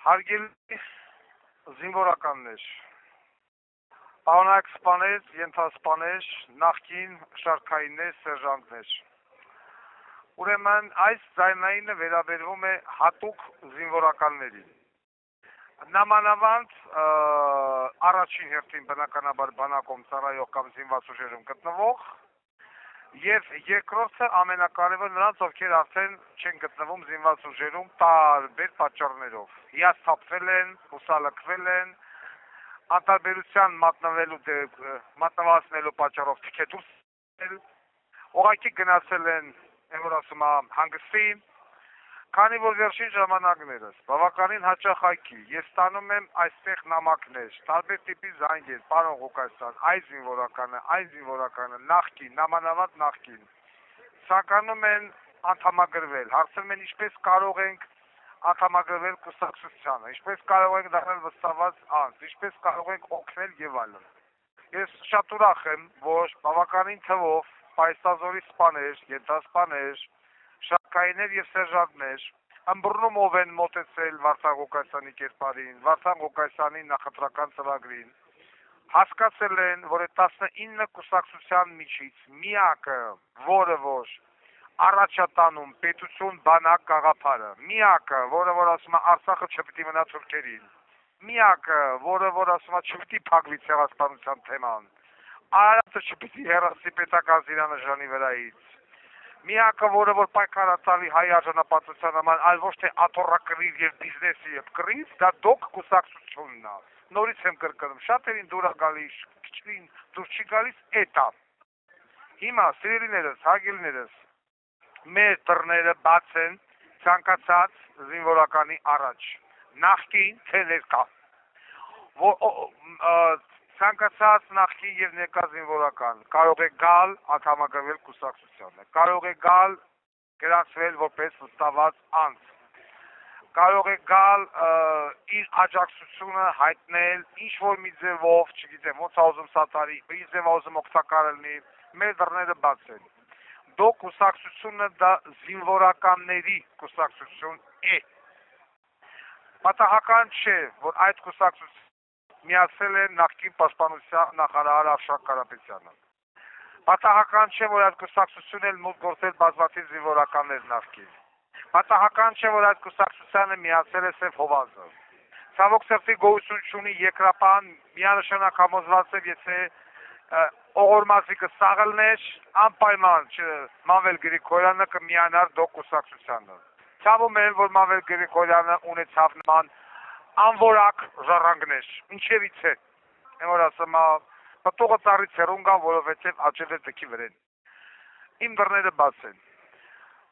Հարգելի զինվորականներ, պարոնայք սպաներ, ենթասպաներ, նախկին շարքայիններ, սերժանտներ։ Ուրեմն այս ձայնայինը վերաբերվում է հատուկ զինվորականներին։ Նամանավանդ առաջին հերթին բնականաբար բանակում ծառայող կամ զինված ուժերում գտնվող եւ երկրորդը ամենակարևոր նրանց, ովքեր արդեն չեն գտնվում զինված ուժերում տարբեր պատճառներով։ Հիասթափվել են, հուսալքվել են, անտարբերության մատնվածնելու պատճառով թքեդուս են, ուղղակի գնացել են, որ ասում եմ, հանգստի, քանի որ վերջին ժամանակներս բավականին հաճախակի ես ստանում եմ այստեղ նամակներ, տարբեր տիպի զանգեր, պարոն Ղուկասյան, այս զինվորականը, նախկին, նամանավանդ նախկին, ցանկանում են անդամագրվել, հարցնում են ինչպես կարող ենք անդամագրվել կուսակցությանը, ինչպես կարող ենք դառնալ վստահված անձ, ինչպես կարող ենք օգնել եւ այլն։ Ես շատ ուրախ եմ, որ բավականին թվով պայծազորի սպաներ, ենթասպաներ, շարքայիններ եւ սերժանտներ ըմբռնումով են մոտեցել Վարդան Ղուկասյանի կերպարին, Վարդան Ղուկասյանի նախընտրական ծրագրին, հասկացել են, որ այդ 19 կուսակցության միջից միակը, որը որ առաջ է տանում պետություն բանակ գաղափարը, միակը, որը որ ասում է Արցախը չպիտի մնա թուրքերին, միակը, որը որ ասում է չպիտի փակվի ցեղասպանության թեման, Արարատը չպիտի հեռացի պետական զինանշանի վրայից, միակը, որը որ պայքար է տալի հայ արժանապատվության համար, այլ ոչ թե աթոռակռիվ եւ բիզնեսի եւ կռիվ, դա դոկ կուսակցությունն է։ Նորից եմ կրկնում, շատերին դուր է գալիս, քիչին դուր չի գալիս, էտա։ Հիմա սիրելիներս, հարգելիներս, մեր դռները բաց են ցանկացած զինվորականի առաջ, նախկին թե ներկա։ Ցանկացած նախկին եւ ներկա զինվորական կարող է գալ անդամագրվել կուսակցությանը, կարող է գալ գրանցվել որպես վստահված անձ, կարող է գալ իր աջակցությունը հայտնել ինչ որ մի ձևով, չգիտեմ, ոնց է ուզում սատարի, ինչ ձև է ուզում օգտակար լինի, մեր դռները բաց են։ Դո կուսակցությունը դա զինվորականների կուսակցություն է։ Պատահական չէ, որ այդ կուսակցությունը միացել է նախկին պաշտպանության նախարար Արշակ Կարապետյանը։ Պատահական չէ, որ այդ կուսակցությունն էլ մուտք գործել բազմաթիվ զինվորականներ նախկին։ Պատահական չէ, որ այդ կուսակցությանը միացել է Սև Հովազը։ Ցավոք սրտի գոյություն չունի երկրապահ միանշանակ համոզված եմ, եթե օղորմազիկը սաղելներ, անպայման Մանվել Գրիգորյանը կմիանար դո կուսակցությանը։ Ցավում եմ, որ Մանվել Գրիգորյանը ունեցավ նման անորակ ժառանգներ, ինչևից է, որ ասում է, պտուղը ծառից հեռուն գան, որովհետև աճել է տքի վրեն։ Իմ դռները բաց են։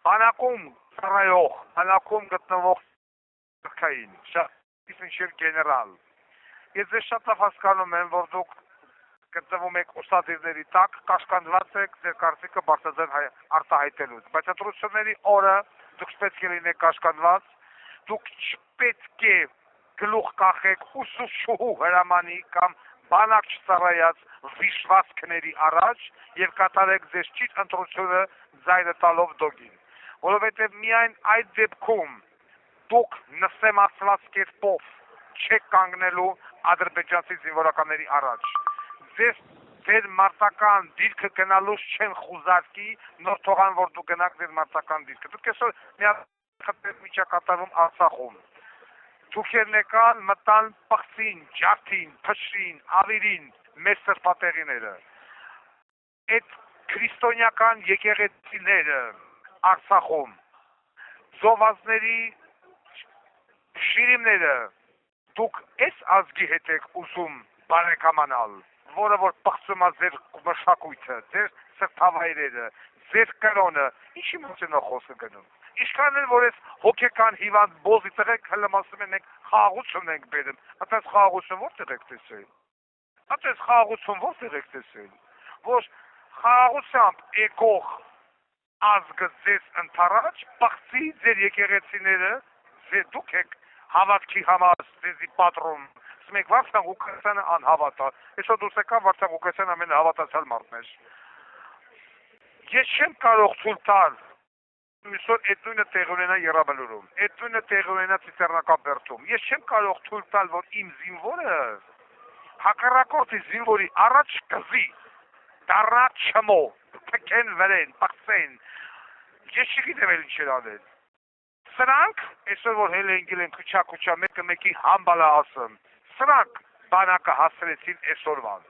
Բանակում ծառայող, բանակում գտնվող շարքային, մինչև գեներալ։ Ես ձեզ շատ լավ հասկանում եմ, որ դուք գտնվում եք ուսադիրների տակ, կաշկանդված եք ձեր կարծիքը բարձրաձայն արտահայտելուց, բայց ընտրությունների օրը դուք պետք է լինեք կաշկանդված, դուք չպետք է գլուխ կախեք ուսուցչուհու հրամանի կամ բանակ չծառայած վիշվածքների առաջ եւ կատարեք ձեր ճիշտ ընտրությունը ձայնը տալով դոգին, որովհետեւ միայն այդ դեպքում դուք նսեմացված կերպով չեք կանգնելու ադրբեջանցի զինվորականների առաջ, ձեր մարտական դիրքը գնալուց չեն խուզարկի, նոր թողան որ դուք գնաք ձեր մարտական դիրքը, դուք այսօր միայն միջակատարում Արցախում Թուրքերն եկան, մտան, պղծին, ջարդին, փշրին, ավիրին, մեր սրբատեղիները։ Այդ քրիստոնեական եկեղեցիները Արցախում, զոհվածների շիրիմները, դուք այս ազգի հետ եք ուզում բարեկամանալ, որը որ պղծում է ձեր մշակույթը, ձեր սրբավայրերը, ձեր կրոնը, ինչի մասին է խոսքը գնում։ Ինչքան էլ որ ես հոգեկան հիվանդ բոզի տղեկ հլմ ասում են մենք խաղաղություն ենք բերում, այդպես խաղաղություն որտեղ եք տեսել։ Այդպես խաղաղություն որտեղ եք տեսել։ Որ խաղաղությամբ եկող ազգը ձեզ ընթառաջ, պղծի ձեր եկեղեցիները, դուք եք հավատքի համար ձեզի պատրոն։ Ասում եք Վարդան Ղուկասյանը անհավատ է։ Այսօր դուրս եկա Վարդան Ղուկասյանը ամենահավատացյալ մարդն էր։ Ես չեմ կարող ցույց տալ Միսոր այդ նույնը տեղի ունենա Եռաբլուրում, այդ նույնը տեղի ունենա Ծիծեռնակաբերդում։ Ես չեմ կարող թույլ տալ, որ իմ զինվորը հակառակորդի զինվորի առաջ կզի, դառնա չմո, թքեն վրեն, պղծեն։ Ես չգիտեմ էլ ինչ էր անել։ Սրանք, այսօր որ հել են քուչա մեկը մեկի համբալա ասում, սրանք բանակը հասրեցին այսօրվան։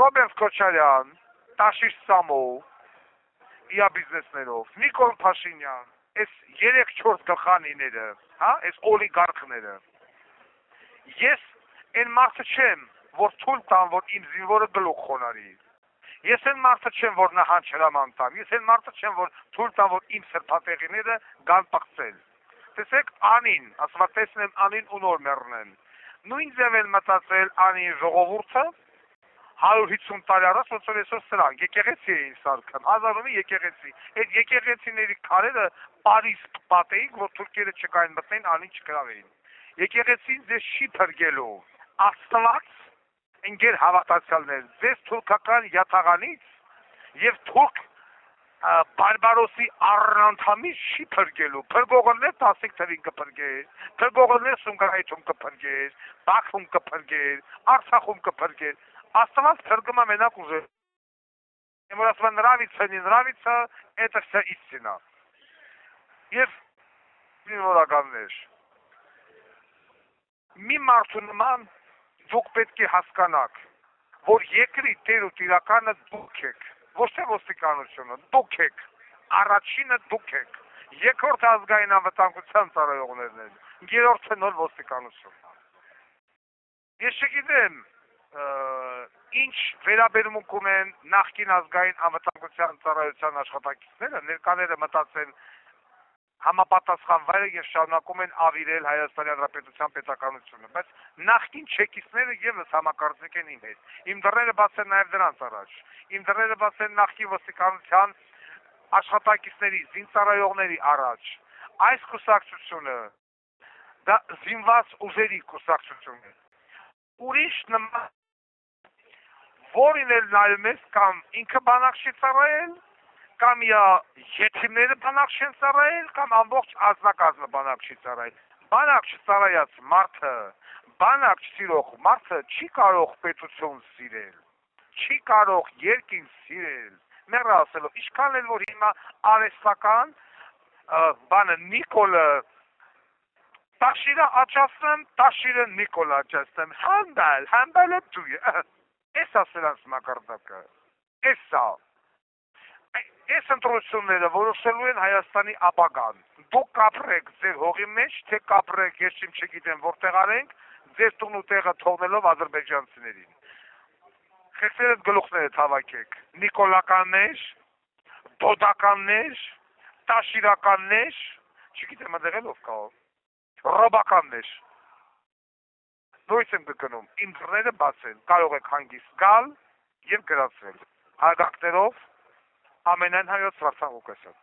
Ռոբերտ Քոչարյան, Տաշիր Սամո, իա բիզնեսներով, Նիկոլ Փաշինյան, այս 3-4 գլխանիները, հա, այս օլիգարխները։ Ես այն մարդը չեմ, որ թույլ տամ, որ իմ զինվորը գլուխ խոնարի։ Ես այն մարդը չեմ, որ նահանջ հրաման տամ։ Ես այն մարդը չեմ, որ թույլ տամ, որ իմ սրբատեղիները գան պղծել։ Տեսեք, անին, ասված տեսնեմ անին ու նոր մեռնեն։ Նույն ձև են մտածել անին ժողովուրդը 150 տարի առաջ, ոնց այսօր սրանք եկեղեցի էին սարքում, հազարումի եկեղեցի։ Այդ եկեղեցիների քարերը Փարիզ պատեին, որ թուրքերը չկային մտնեն, անին չգրավեին։ Եկեղեցին ձեզ չի փրկելու։ Աստված ընկեր հավատացյալներ, ձեզ թուրքական յաթաղանից եւ թուրք բարբարոսի առնանդամից չի փրկելու։ Փրկողներ 10 թվին կփրկեր, փրկողներ Սումգայիթում կփրկեր, Բաքվում կփրկեր, Արցախում կփրկեր։ Աստված փրկում է մենակ ուժը։ Ему раз нравится, не нравится, это вся истина. Եվ զինվորականներ, մի մարդու նման դուք պետք է հասկանաք, որ երկրի տեր ու տիրականը դուք եք, ոչ թե ոստիկանությունը, դուք եք, առաջինը դուք եք, երկրորդ ազգային անվտանգության ծառայողներն են, երրորդը նոր ոստիկանությունն է։ Ես չգիտեմ, ինչ վերաբերմունք ունեն նախկին ազգային անվտանգության ծառայության աշխատակիցները, ներկաները մտածեն համապատասխան վայրը եւ շարունակում են ավիրել Հայաստանի Հանրապետության պետականությունը, բայց նախկին չեկիստները եւս համակարծիք են իմ հետ։ Իմ դռները բաց են նաեւ դրանց առաջ։ Իմ դռները բաց են նախկին ոստիկանության աշխատակիցների, զինծառայողների առաջ։ Այս կուսակցությունը դա զինված ուժերի կուսակցություն է։ Ուրիշ նման որին էլ նայում ես կամ ինքը բանակ չի ծառայել, կամ եթիմները բանակ չեն ծառայել, կամ ամբողջ ազնագազմը բանակ չի ծառայել։ Բանակ չծառայած մարդը, բանակ չսիրող մարդը չի կարող պետություն սիրել, չի կարող երկիր սիրել։ Մեռը ասելով, ինչքան էլ որ հիմա արեստական բանը Նիկոլը Տաշիրը աճացնեմ, Տաշիրը Նիկոլ աճացնեմ, հանդալ է դույը։ Էս է սրանց մակարդակը, էս է։ Այս ընտրությունները որոշելու են Հայաստանի ապագան։ Դուք կապրեք ձեր հողի մեջ, թե կապրեք, ես չգիտեմ որտեղ արենք, ձեր տուն ու տեղը թողնելով ադրբեջանցիներին։ Խեցերդ գլուխները հավաքեք, նիկոլականներ, դոդականներ, տաշիրականներ, չգիտեմ ադեղելով կա, ռոբականներ։ Նույնիսկ եմ գկնում, իմ դռները բաց են, կարող եք հանգիստ գալ եւ գրացվել։ Հարգանքներով ամենայն հայոց Վարդան Ղուկասյան։